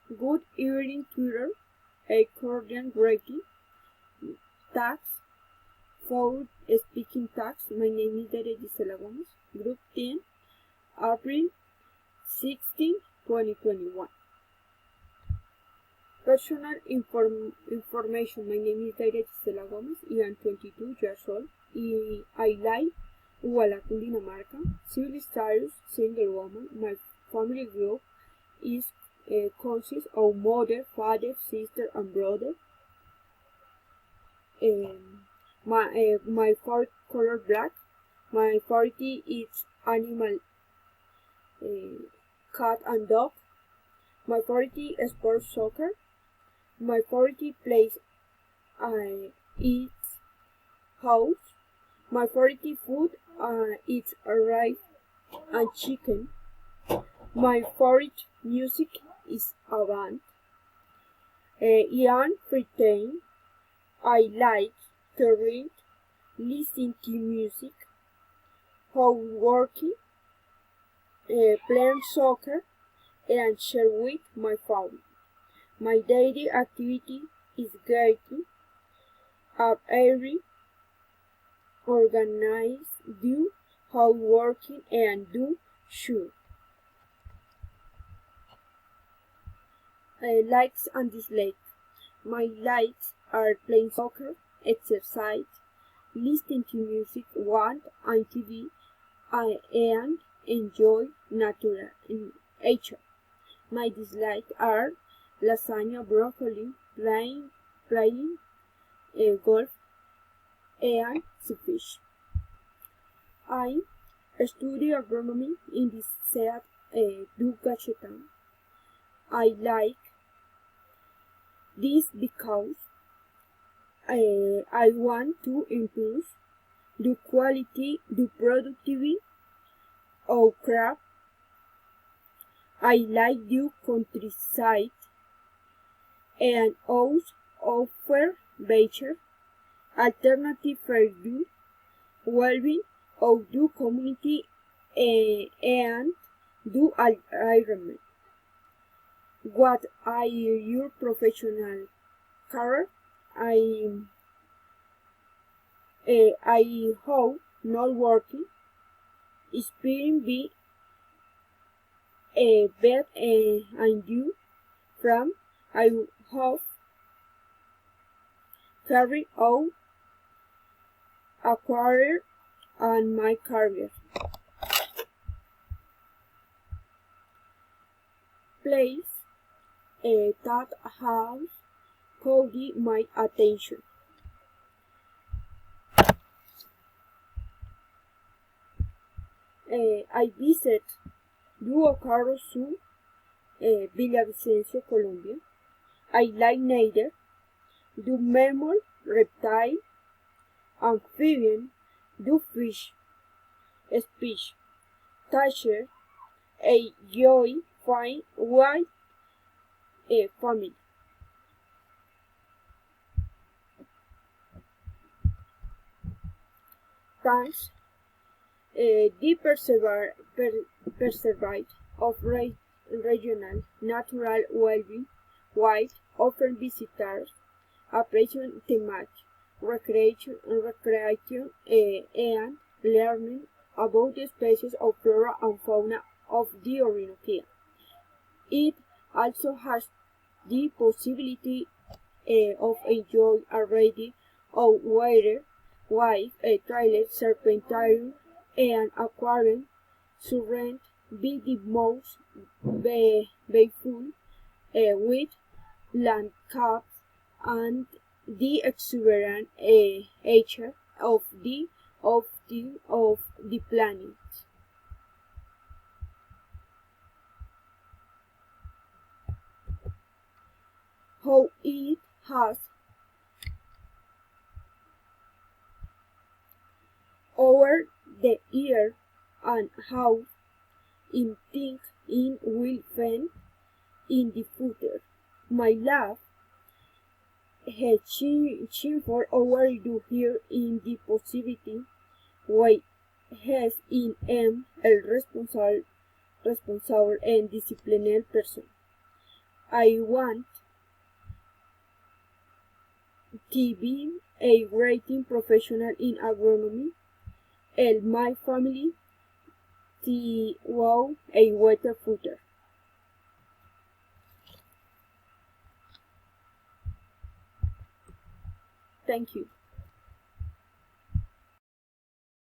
Good evening, Twitter. A cordial greeting. Tags. For speaking tags. My name is Daria Gisela Gomez. Group 10, April 16, 2021. Personal information. My name is Daria Gisela Gomez. I am 22 years old. I live in Hualaca, Dinamarca. Civil status, single woman. My family group is consists of mother, father, sister, and brother. My favorite color black. My favorite is animal, cat and dog. My favorite sport soccer. My favorite place is house. My favorite food is rice and chicken. My favorite music is a band. In free time, I like to read, listen to music, working, playing soccer, and share with my family. My daily activity is getting up early, organize, do houseworking, and do shoe. Likes and dislikes. My likes are playing soccer, exercise, listening to music, watch and TV, and enjoy natural nature. My dislikes are lasagna, broccoli, playing golf, and fish. I study agronomy in the SEAT du Cachetan. I like this because I want to improve the quality, the productivity of crop. I like the countryside and also offer better alternative for the well-being of the community and the environment. What are your professional career? I hope not working, experience be a bed and you from I hope carry out a career and my career. Place that has caught my attention. I visit Duo Carro Sur, Villavicencio, Colombia. I like nature, do mammal, reptile, amphibian, do fish, speech, toucher, a joy, fine, white, family. Thanks. The preservation of regional natural well-being while offering visitors appreciation thematic recreation and learning about the species of flora and fauna of the Orinoco. It also has the possibility of enjoy a variety of wildlife, trails, serpentarium, and aquarium surround be the most beautiful with landscapes and the exuberant nature of the planet. How it has over the year and how it think it will find in the future. My love has changed for over the year in the possibility why has in am el responsable and disciplined person. I want to be a rating professional in agronomy. My family to wow a water footer. Thank you.